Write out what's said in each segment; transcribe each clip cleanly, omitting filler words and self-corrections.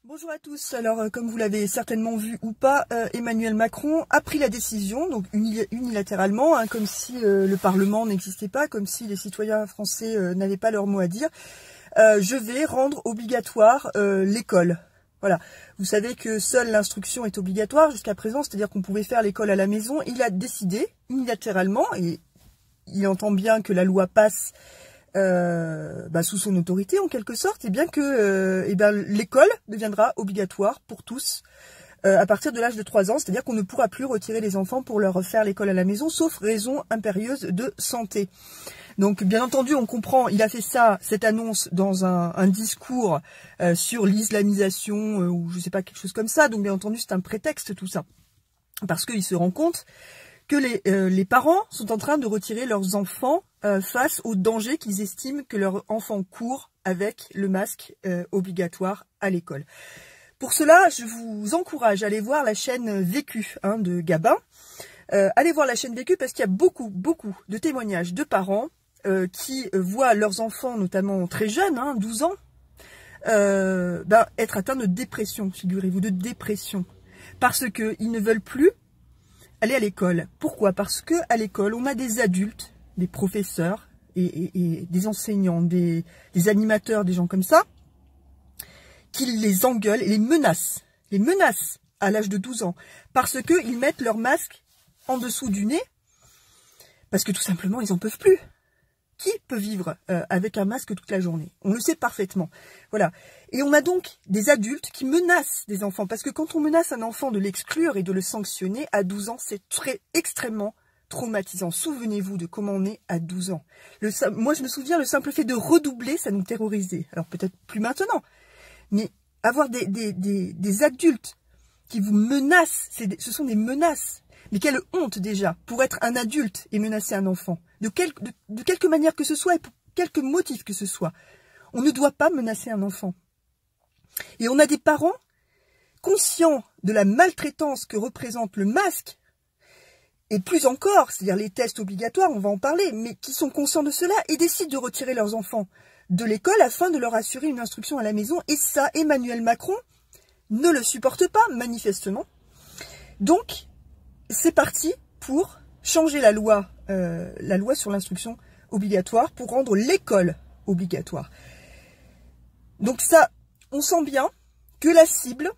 Bonjour à tous. Alors, comme vous l'avez certainement vu ou pas, Emmanuel Macron a pris la décision, donc unilatéralement, comme si le Parlement n'existait pas, comme si les citoyens français n'avaient pas leur mot à dire. Je vais rendre obligatoire l'école. Voilà. Vous savez que seule l'instruction est obligatoire jusqu'à présent, c'est-à-dire qu'on pouvait faire l'école à la maison. Il a décidé unilatéralement, et il entend bien que la loi passe sous son autorité en quelque sorte, et bien que l'école deviendra obligatoire pour tous à partir de l'âge de 3 ans, c'est-à-dire qu'on ne pourra plus retirer les enfants pour leur faire l'école à la maison, sauf raison impérieuse de santé. Donc bien entendu, on comprend, il a fait ça, cette annonce, dans un discours sur l'islamisation, ou je sais pas, quelque chose comme ça, donc bien entendu c'est un prétexte tout ça, parce qu'il se rend compte que les parents sont en train de retirer leurs enfants face au danger qu'ils estiment que leur enfant court avec le masque obligatoire à l'école. Pour cela, je vous encourage à aller voir la chaîne Vécu de Gabin. Allez voir la chaîne Vécu parce qu'il y a beaucoup de témoignages de parents qui voient leurs enfants, notamment très jeunes, 12 ans, être atteints de dépression, figurez-vous, de dépression. Parce qu'ils ne veulent plus aller à l'école. Pourquoi? Parce que à l'école, on a des adultes, des professeurs et des enseignants, des animateurs, des gens comme ça, qui les engueulent et les menacent à l'âge de 12 ans, parce qu'ils mettent leur masque en dessous du nez, parce que tout simplement, ils n'en peuvent plus. Qui peut vivre avec un masque toute la journée? On le sait parfaitement. Voilà. Et on a donc des adultes qui menacent des enfants. Parce que quand on menace un enfant de l'exclure et de le sanctionner, à 12 ans, c'est extrêmement traumatisant. Souvenez-vous de comment on est à 12 ans. Moi, je me souviens, le simple fait de redoubler, ça nous terrorisait. Alors peut-être plus maintenant. Mais avoir des adultes qui vous menacent, ce sont des menaces. Mais quelle honte déjà, pour être un adulte et menacer un enfant. De quelque manière que ce soit et pour quelque motif que ce soit. On ne doit pas menacer un enfant. Et on a des parents conscients de la maltraitance que représente le masque, et plus encore, c'est-à-dire les tests obligatoires, on va en parler, mais qui sont conscients de cela et décident de retirer leurs enfants de l'école afin de leur assurer une instruction à la maison. Et ça, Emmanuel Macron ne le supporte pas, manifestement. Donc, c'est parti pour changer la loi sur l'instruction obligatoire, pour rendre l'école obligatoire. Donc ça, on sent bien que la cible,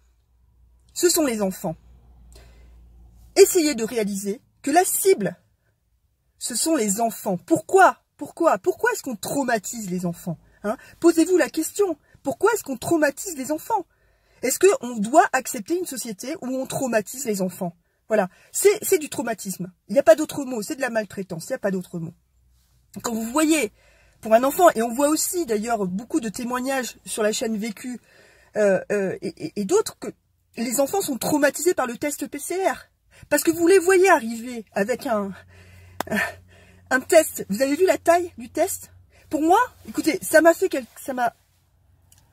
ce sont les enfants. Essayez de réaliser que la cible, ce sont les enfants. Pourquoi est-ce qu'on traumatise les enfants, Posez-vous la question. Pourquoi est-ce qu'on traumatise les enfants? Est-ce qu'on doit accepter une société où on traumatise les enfants? Voilà, c'est du traumatisme. Il n'y a pas d'autre mot, c'est de la maltraitance, il n'y a pas d'autre mot. Quand vous voyez, pour un enfant, et on voit aussi d'ailleurs beaucoup de témoignages sur la chaîne Vécu et d'autres, que les enfants sont traumatisés par le test PCR. Parce que vous les voyez arriver avec un test. Vous avez vu la taille du test? Pour moi, écoutez, ça m'a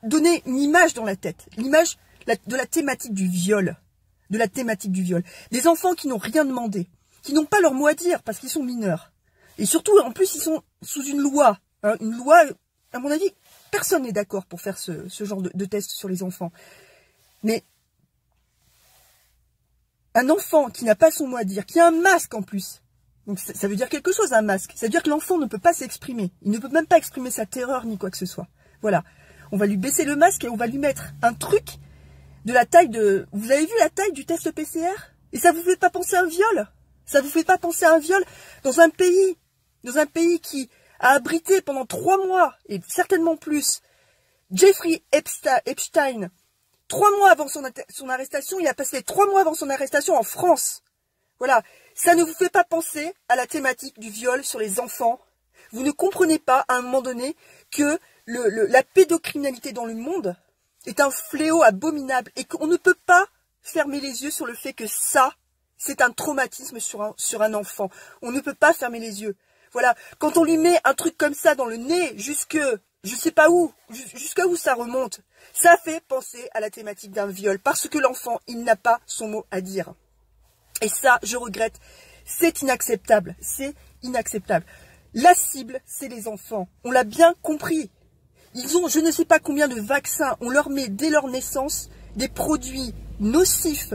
donné une image dans la tête. L'image de la thématique du viol. Des enfants qui n'ont rien demandé, qui n'ont pas leur mot à dire parce qu'ils sont mineurs. Et surtout, en plus, ils sont sous une loi. Une loi, à mon avis, personne n'est d'accord pour faire ce genre de test sur les enfants. Mais un enfant qui n'a pas son mot à dire, qui a un masque en plus, donc ça veut dire quelque chose, un masque. Ça veut dire que l'enfant ne peut pas s'exprimer. Il ne peut même pas exprimer sa terreur ni quoi que ce soit. Voilà. On va lui baisser le masque et on va lui mettre un truc de la taille de... Vous avez vu la taille du test PCR? Et ça vous fait pas penser à un viol? Ça vous fait pas penser à un viol dans un pays qui a abrité pendant 3 mois, et certainement plus, Jeffrey Epstein, 3 mois avant son arrestation, il a passé 3 mois avant son arrestation en France. Voilà. Ça ne vous fait pas penser à la thématique du viol sur les enfants? Vous ne comprenez pas, à un moment donné, que la pédocriminalité dans le monde est un fléau abominable et qu'on ne peut pas fermer les yeux sur le fait que ça, c'est un traumatisme sur un enfant. On ne peut pas fermer les yeux. Voilà, quand on lui met un truc comme ça dans le nez, je sais pas où, jusqu'à où ça remonte, ça fait penser à la thématique d'un viol, parce que l'enfant, il n'a pas son mot à dire. Et ça, je regrette, c'est inacceptable, c'est inacceptable. La cible, c'est les enfants, on l'a bien compris. Ils ont je ne sais pas combien de vaccins, on leur met dès leur naissance des produits nocifs.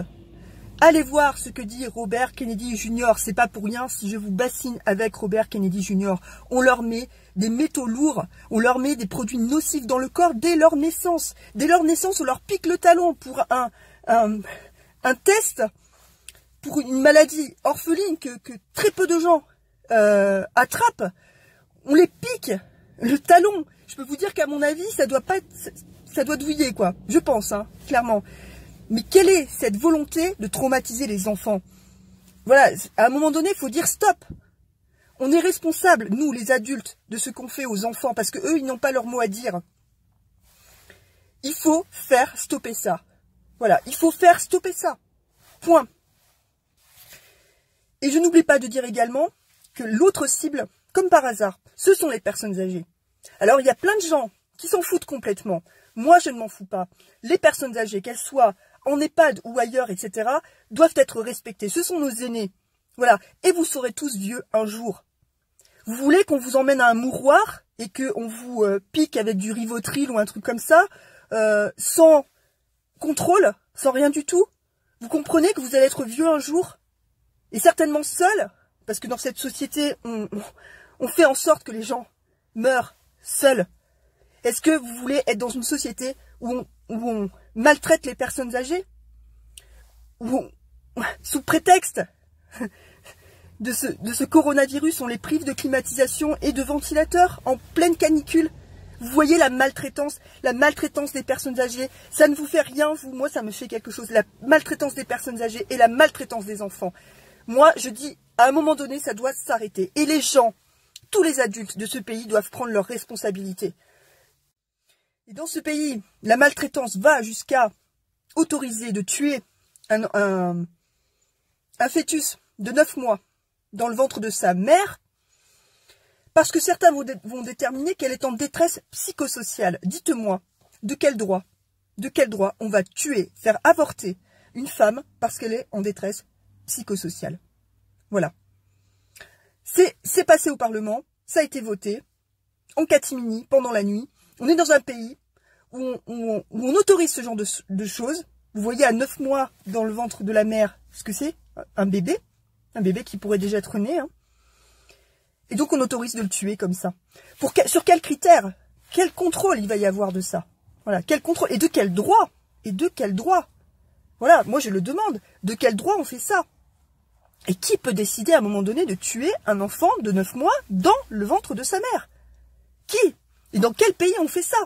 Allez voir ce que dit Robert Kennedy Jr. C'est pas pour rien si je vous bassine avec Robert Kennedy Jr. On leur met des métaux lourds, on leur met des produits nocifs dans le corps dès leur naissance. Dès leur naissance, on leur pique le talon pour un test, pour une maladie orpheline que très peu de gens attrapent. On les pique le talon. Je peux vous dire qu'à mon avis, ça doit douiller, quoi. Je pense, hein, clairement. Mais quelle est cette volonté de traumatiser les enfants? Voilà, à un moment donné, il faut dire stop. On est responsable, nous, les adultes, de ce qu'on fait aux enfants, parce que eux, ils n'ont pas leur mot à dire. Il faut faire stopper ça. Voilà, il faut faire stopper ça. Point. Et je n'oublie pas de dire également que l'autre cible, comme par hasard, ce sont les personnes âgées. Alors, il y a plein de gens qui s'en foutent complètement. Moi, je ne m'en fous pas. Les personnes âgées, qu'elles soient en EHPAD ou ailleurs, etc., doivent être respectées. Ce sont nos aînés. Voilà. Et vous serez tous vieux un jour. Vous voulez qu'on vous emmène à un mouroir et qu'on vous pique avec du Rivotril ou un truc comme ça, sans contrôle, sans rien du tout? Vous comprenez que vous allez être vieux un jour? Et certainement seul, parce que dans cette société, on fait en sorte que les gens meurent seuls. Est-ce que vous voulez être dans une société où on maltraite les personnes âgées? Sous prétexte de ce coronavirus, on les prive de climatisation et de ventilateurs en pleine canicule? Vous voyez la maltraitance des personnes âgées. Ça ne vous fait rien, vous. Moi, ça me fait quelque chose. La maltraitance des personnes âgées et la maltraitance des enfants. Moi, je dis, à un moment donné, ça doit s'arrêter. Et les gens, tous les adultes de ce pays doivent prendre leurs responsabilités. Et dans ce pays, la maltraitance va jusqu'à autoriser de tuer un fœtus de 9 mois dans le ventre de sa mère, parce que certains vont déterminer qu'elle est en détresse psychosociale. Dites-moi, de quel droit on va tuer, faire avorter une femme parce qu'elle est en détresse psychosociale? Voilà. C'est passé au Parlement, ça a été voté, en catimini, pendant la nuit. On est dans un pays où on autorise ce genre de choses. Vous voyez à 9 mois dans le ventre de la mère ce que c'est, un bébé qui pourrait déjà être né. Hein. Et donc on autorise de le tuer comme ça. Sur quels critères? Quel contrôle il va y avoir de ça? Voilà, quel contrôle? Et de quel droit? Voilà, moi je le demande. De quel droit on fait ça? Et qui peut décider à un moment donné de tuer un enfant de 9 mois dans le ventre de sa mère? Qui? Et dans quel pays on fait ça?